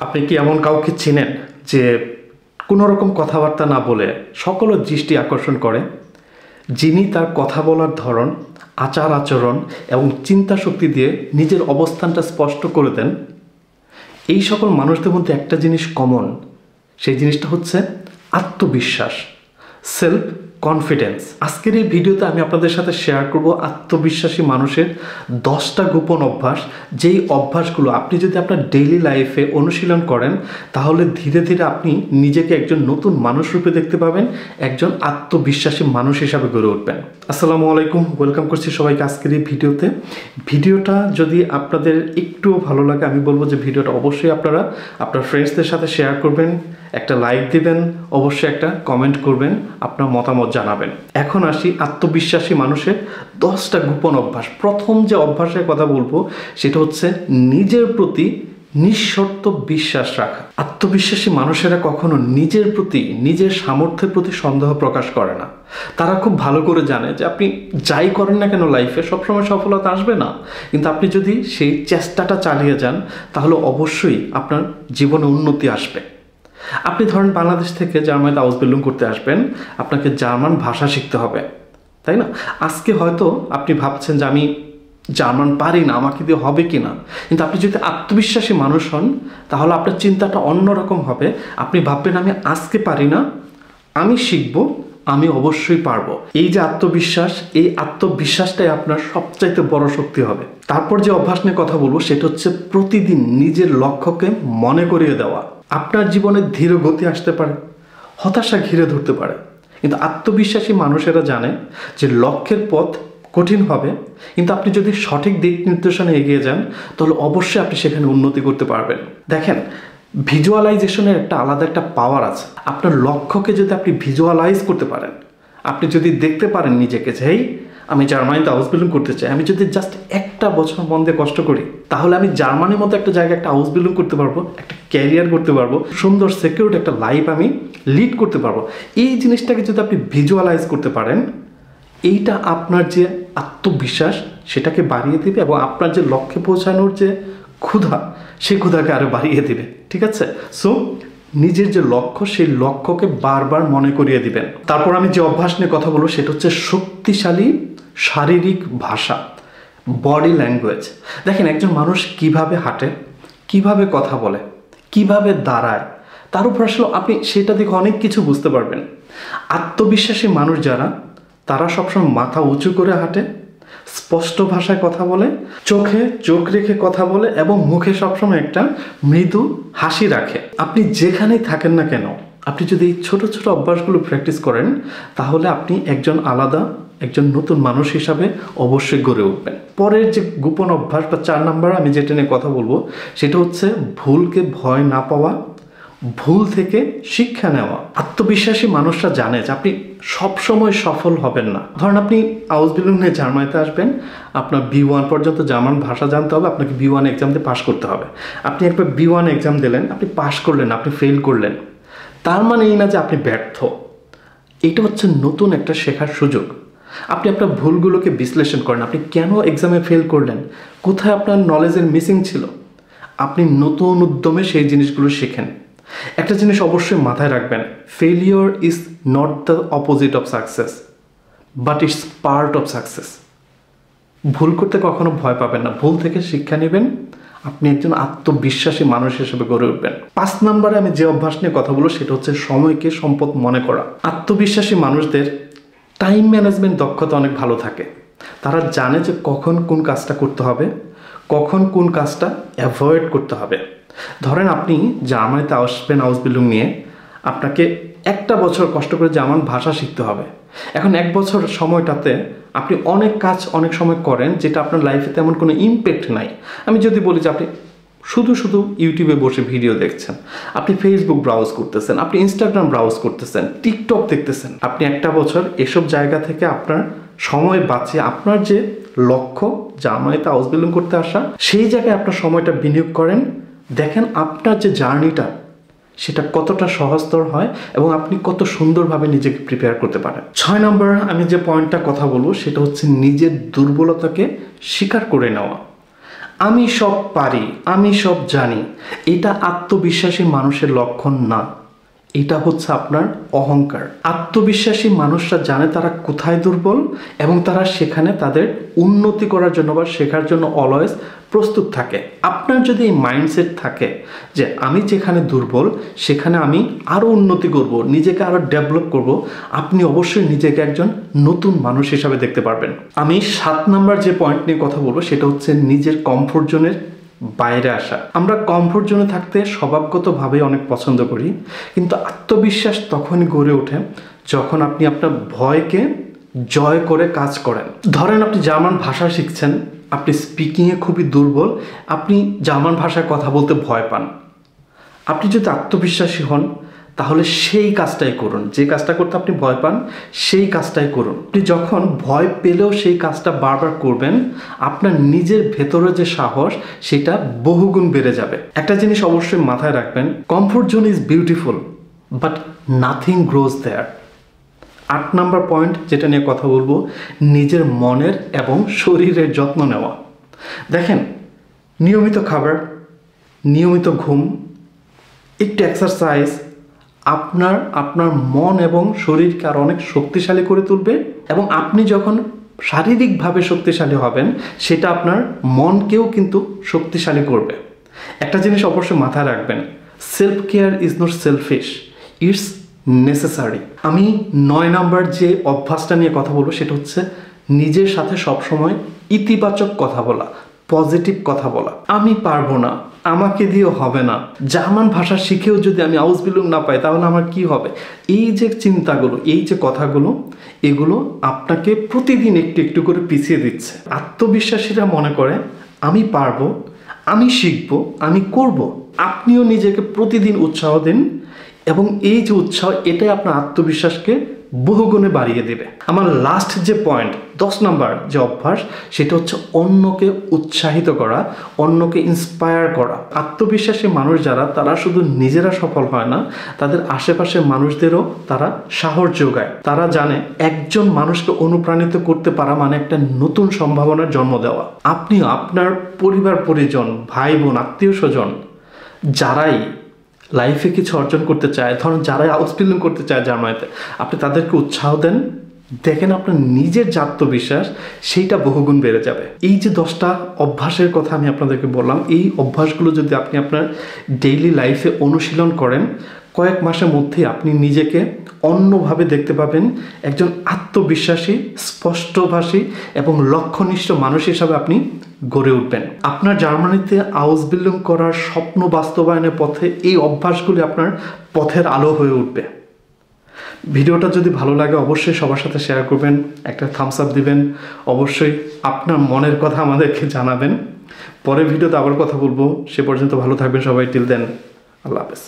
আপনি কি এমন কাউকে চেনেন যে কোনো রকম কথাবার্তা না বলে সকলের দৃষ্টি আকর্ষণ করে, যিনি তার কথা বলার ধরন, আচার আচরণ এবং চিন্তা শক্তি দিয়ে নিজের অবস্থানটা স্পষ্ট করে দেন? এই সকল মানুষদের মধ্যে একটা জিনিস কমন, সেই জিনিসটা হচ্ছে আত্মবিশ্বাস, সেলফ কনফিডেন্স। আজকের এই ভিডিওতে আমি আপনাদের সাথে শেয়ার করব আত্মবিশ্বাসী মানুষের 10টা গোপন অভ্যাস, যেই অভ্যাসগুলো আপনি যদি আপনার ডেইলি লাইফে অনুশীলন করেন তাহলে ধীরে ধীরে আপনি নিজেকে একজন নতুন মানুষ রূপে দেখতে পাবেন, একজন আত্মবিশ্বাসী মানুষ হিসাবে গড়ে উঠবেন। আসসালামু আলাইকুম, ওয়েলকাম করছি সবাইকে আজকের এই ভিডিওতে। ভিডিওটা যদি আপনাদের একটুও ভালো লাগে, আমি বলবো যে ভিডিওটা অবশ্যই আপনারা আপনার ফ্রেন্ডসদের সাথে শেয়ার করবেন, একটা লাইক দিবেন, অবশ্যই একটা কমেন্ট করবেন, আপনার মতামত জানাবেন। এখন আসি আত্মবিশ্বাসী মানুষের 10টা গোপন অভ্যাস। প্রথম যে অভ্যাসের কথা বলবো সেটা হচ্ছে নিজের প্রতি নিঃশর্ত বিশ্বাস রাখা। আত্মবিশ্বাসী মানুষেরা কখনো নিজের প্রতি, নিজের সামর্থ্যের প্রতি সন্দেহ প্রকাশ করে না। তারা খুব ভালো করে জানে যে আপনি যাই করেন না কেন লাইফে সবসময় সফলতা আসবে না, কিন্তু আপনি যদি সেই চেষ্টাটা চালিয়ে যান তাহলে অবশ্যই আপনার জীবনে উন্নতি আসবে। আপনি ধরেন বাংলাদেশ থেকে জার্মানিতে আউসবিল্ডিং করতে আসবেন, আপনাকে জার্মান ভাষা শিখতে হবে, তাই না? আজকে হয়তো আপনি ভাবছেন যে আমি জার্মান পারি না, আমাকে দিয়ে হবে কি না, কিন্তু আপনি যদি আত্মবিশ্বাসী মানুষ হন তাহলে আপনার চিন্তাটা অন্যরকম হবে। আপনি ভাববেন আমি আজকে পারি না, আমি শিখব, আমি অবশ্যই পারবো। এই যে আত্মবিশ্বাস, এই আত্মবিশ্বাসটাই আপনার সবচাইতে বড় শক্তি হবে। তারপর যে অভ্যাস নিয়ে কথা বলবো সেটা হচ্ছে প্রতিদিন নিজের লক্ষ্যকে মনে করিয়ে দেওয়া। আপনার জীবনে ধীর গতি আসতে পারে, হতাশা ঘিরে ধরতে পারে, কিন্তু আত্মবিশ্বাসী মানুষেরা জানে যে লক্ষ্যের পথ কঠিন হবে, কিন্তু আপনি যদি সঠিক দিক নির্দেশনে এগিয়ে যান তাহলে অবশ্যই আপনি সেখানে উন্নতি করতে পারবেন। দেখেন, ভিজুয়ালাইজেশনের একটা আলাদা একটা পাওয়ার আছে। আপনার লক্ষ্যকে যদি আপনি ভিজুয়ালাইজ করতে পারেন, আপনি যদি দেখতে পারেন নিজেকে যে এই আমি জার্মানিতে আউসবিল্ডিং করতে চাই, আমি যদি জাস্ট একটা বছর মন দিয়ে কষ্ট করি তাহলে আমি জার্মানির মতো একটা জায়গায় একটা আউসবিল্ডিং করতে পারবো, একটা ক্যারিয়ার করতে পারবো, সুন্দর সিকিউরড একটা লাইফ আমি লিড করতে পারবো। এই জিনিসটাকে যদি আপনি ভিজুয়ালাইজ করতে পারেন, এইটা আপনার যে আত্মবিশ্বাস সেটাকে বাড়িয়ে দেবে এবং আপনার যে লক্ষ্যে পৌঁছানোর যে ক্ষুধা, সেই ক্ষুধাকে আরো বাড়িয়ে দিবে। ঠিক আছে? সো নিজের যে লক্ষ্য, সেই লক্ষ্যকে বারবার মনে করিয়ে দিবেন। তারপর আমি যে অভ্যাস নিয়ে কথা বলবো সেটা হচ্ছে শক্তিশালী শারীরিক ভাষা, বডি ল্যাঙ্গুয়েজ। দেখেন, একজন মানুষ কিভাবে হাঁটে, কিভাবে কথা বলে, কিভাবে দাঁড়ায়, তার উপর আসলে আপনি সেটা দেখে অনেক কিছু বুঝতে পারবেন। আত্মবিশ্বাসী মানুষ যারা, তারা সবসময় মাথা উঁচু করে হাঁটে, স্পষ্ট ভাষায় কথা বলে, চোখে চোখ রেখে কথা বলে এবং মুখে সবসময় একটা মৃদু হাসি রাখে। আপনি যেখানেই থাকেন না কেন, আপনি যদি এই ছোট ছোট অভ্যাসগুলো প্র্যাকটিস করেন তাহলে আপনি একজন আলাদা, একজন নতুন মানুষ হিসাবে অবশ্যই গড়ে উঠবেন। পরের যে গোপন অভ্যাস বা 4 নাম্বার আমি যেটা নিয়ে কথা বলবো সেটা হচ্ছে ভুলকে ভয় না পাওয়া, ভুল থেকে শিক্ষা নেওয়া। আত্মবিশ্বাসী মানুষরা জানে যে আপনি সবসময় সফল হবেন না। ধরেন আপনি আউসবিল্ডিং নিয়ে জার্মানিতে আসবেন, আপনার B1 পর্যন্ত জার্মান ভাষা জানতে হবে, আপনাকে B1 এক্সাম দিয়ে পাশ করতে হবে। আপনি একবার B1 এক্সাম দিলেন, আপনি পাশ করলেন, আপনি ফেল করলেন, তার মানে এই না যে আপনি ব্যর্থ। এটা হচ্ছে নতুন একটা শেখার সুযোগ। আপনি আপনার ভুলগুলোকে বিশ্লেষণ করেন, আপনি কেন এক্সামে ফেল করলেন, কোথায় আপনার নলেজের মিসিং ছিল, আপনি নতুন উদ্যমে সেই জিনিসগুলো শেখেন। একটা জিনিস অবশ্যই মাথায় রাখবেন, failure is not the opposite of success, but it's part of success. ভুল করতে কখনো ভয় পাবেন না, ভুল থেকে শিক্ষা নেবেন, আপনি একজন আত্মবিশ্বাসী মানুষ হিসেবে গড়ে উঠবেন। 5 নম্বরে আমি যে অভ্যাস নিয়ে কথা বলবো সেটা হচ্ছে সময়কে সম্পদ মনে করা। আত্মবিশ্বাসী মানুষদের টাইম ম্যানেজমেন্ট দক্ষতা অনেক ভালো থাকে। তারা জানে যে কখন কোন কাজটা করতে হবে, কখন কোন কাজটা অ্যাভয়েড করতে হবে। ধরেন আপনি জার্মানিতে আসবেন আউসবিল্ডিং নিয়ে, আপনাকে একটা বছর কষ্ট করে জার্মান ভাষা শিখতে হবে। এখন 1 বছর সময়টাতে আপনি অনেক কাজ অনেক সময় করেন যেটা আপনার লাইফে তেমন কোনো ইমপ্যাক্ট নাই। আমি যদি বলি যে আপনি শুধু শুধু ইউটিউবে বসে ভিডিও দেখছেন, আপনি ফেসবুক ব্রাউজ করতেছেন, আপনি ইনস্টাগ্রাম ব্রাউজ করতেছেন, টিকটক দেখতেছেন, আপনি একটা বছর এসব জায়গা থেকে আপনার সময় বাঁচিয়ে আপনার যে লক্ষ্য জার্মানিতে আউসবিল্ডিং করতে আসা, সেই জায়গায় আপনার সময়টা বিনিয়োগ করেন। দেখেন আপনার যে জার্নিটা সেটা কতটা সহজতর হয় এবং আপনি কত সুন্দরভাবে নিজেকে প্রিপেয়ার করতে পারেন। 6 নম্বর আমি যে পয়েন্টটা কথা বলবো সেটা হচ্ছে নিজের দুর্বলতাকে স্বীকার করে নেওয়া। আমি সব পারি, আমি সব জানি, এটা আত্মবিশ্বাসী মানুষের লক্ষণ না, এটা হচ্ছে আপনার অহংকার। আত্মবিশ্বাসী মানুষরা জানে তারা কোথায় দুর্বল এবং তারা সেখানে তাদের উন্নতি করার জন্য বা শেখার জন্য অলওয়েজ প্রস্তুত থাকে। আপনার যদি এই মাইন্ডসেট থাকে যে আমি যেখানে দুর্বল সেখানে আমি আরও উন্নতি করব, নিজেকে আরও ডেভেলপ করব, আপনি অবশ্যই নিজেকে একজন নতুন মানুষ হিসাবে দেখতে পারবেন। আমি 7 নাম্বার যে পয়েন্ট নিয়ে কথা বলবো সেটা হচ্ছে নিজের কমফোর্ট জোনের বাইরে আসা। আমরা কমফোর্ট জোনে থাকতে স্বভাবগতভাবেই অনেক পছন্দ করি, কিন্তু আত্মবিশ্বাস তখনই গড়ে ওঠে যখন আপনি আপনার ভয়কে জয় করে কাজ করেন। ধরেন আপনি জার্মান ভাষা শিখছেন, আপনি স্পিকিংয়ে খুবই দুর্বল, আপনি জার্মান ভাষায় কথা বলতে ভয় পান। আপনি যদি আত্মবিশ্বাসী হন তাহলে সেই কাজটাই করুন, যে কাজটা করতে আপনি ভয় পান সেই কাজটাই করুন। আপনি যখন ভয় পেলেও সেই কাজটা বারবার করবেন, আপনার নিজের ভেতরে যে সাহস সেটা বহুগুণ বেড়ে যাবে। একটা জিনিস অবশ্যই মাথায় রাখবেন, comfort zone is beautiful but nothing grows there. 8 number point যেটা নিয়ে কথা বলবো, নিজের মনের এবং শরীরের যত্ন নেওয়া। দেখেন, নিয়মিত খাবার, নিয়মিত ঘুম, একটু এক্সারসাইজ আপনার মন এবং শরীরকে আরও অনেক শক্তিশালী করে তুলবে, এবং আপনি যখন শারীরিকভাবে শক্তিশালী হবেন সেটা আপনার মনকেও কিন্তু শক্তিশালী করবে। একটা জিনিস অবশ্যই মাথায় রাখবেন, self care is not selfish, it's necessary. আমি 9 নাম্বার যে অভ্যাসটা নিয়ে কথা বলবো সেটা হচ্ছে নিজের সাথে সবসময় ইতিবাচক কথা বলা, পজিটিভ কথা বলা। আমি পারবো না, আমাকে দিয়েও হবে না, জার্মান ভাষা শিখেও যদি আমি আউসবিলুং না পাই তাহলে আমার কি হবে, এই যে চিন্তাগুলো, এই যে কথাগুলো, এগুলো আপনাকে প্রতিদিন একটু একটু করে পিছিয়ে দিচ্ছে। আত্মবিশ্বাসীরা মনে করে আমি পারবো, আমি শিখবো, আমি করব। আপনিও নিজেকে প্রতিদিন উৎসাহ দিন এবং এই যে উৎসাহ এটাই আপনার আত্মবিশ্বাসকে বহুগুণে বাড়িয়ে দেবে। আমার লাস্ট যে পয়েন্ট 10 নাম্বার যে অভ্যাস সেটা হচ্ছে অন্যকে উৎসাহিত করা, অন্যকে ইন্সপায়ার করা। আত্মবিশ্বাসী মানুষ যারা, তারা শুধু নিজেরা সফল হয় না, তাদের আশেপাশের মানুষদেরও তারা সাহস যোগায়। তারা জানে একজন মানুষকে অনুপ্রাণিত করতে পারা মানে একটা নতুন সম্ভাবনার জন্ম দেওয়া। আপনিও আপনার পরিবার পরিজন, ভাই বোন, আত্মীয় স্বজন যারাই লাইফে কিছু অর্জন করতে চায়, ধরুন যারাই আউসবিল্ডিং করতে চায় জার্মানিতে, আপনি তাদেরকে উৎসাহ দেন, দেখেন আপনার নিজের যে আত্মবিশ্বাস সেইটা বহুগুণ বেড়ে যাবে। এই যে 10টা অভ্যাসের কথা আমি আপনাদেরকে বললাম, এই অভ্যাসগুলো যদি আপনি আপনার ডেইলি লাইফে অনুশীলন করেন, কয়েক মাসের মধ্যেই আপনি নিজেকে অন্যভাবে দেখতে পাবেন। একজন আত্মবিশ্বাসী, স্পষ্টভাষী এবং লক্ষ্যনিষ্ঠ মানুষ হিসাবে আপনি গড়ে উঠবেন। আপনার জার্মানিতে আউসবিল্ডিং করার স্বপ্ন বাস্তবায়নের পথে এই অভ্যাসগুলি আপনার পথের আলো হয়ে উঠবে। ভিডিওটা যদি ভালো লাগে অবশ্যই সবার সাথে শেয়ার করবেন, একটা থামস আপ দিবেন, অবশ্যই আপনার মনের কথা আমাদেরকে জানাবেন। পরের ভিডিওতে আবার কথা বলবো, সে পর্যন্ত ভালো থাকবেন সবাই। টিল দেন, আল্লাহ হাফেজ।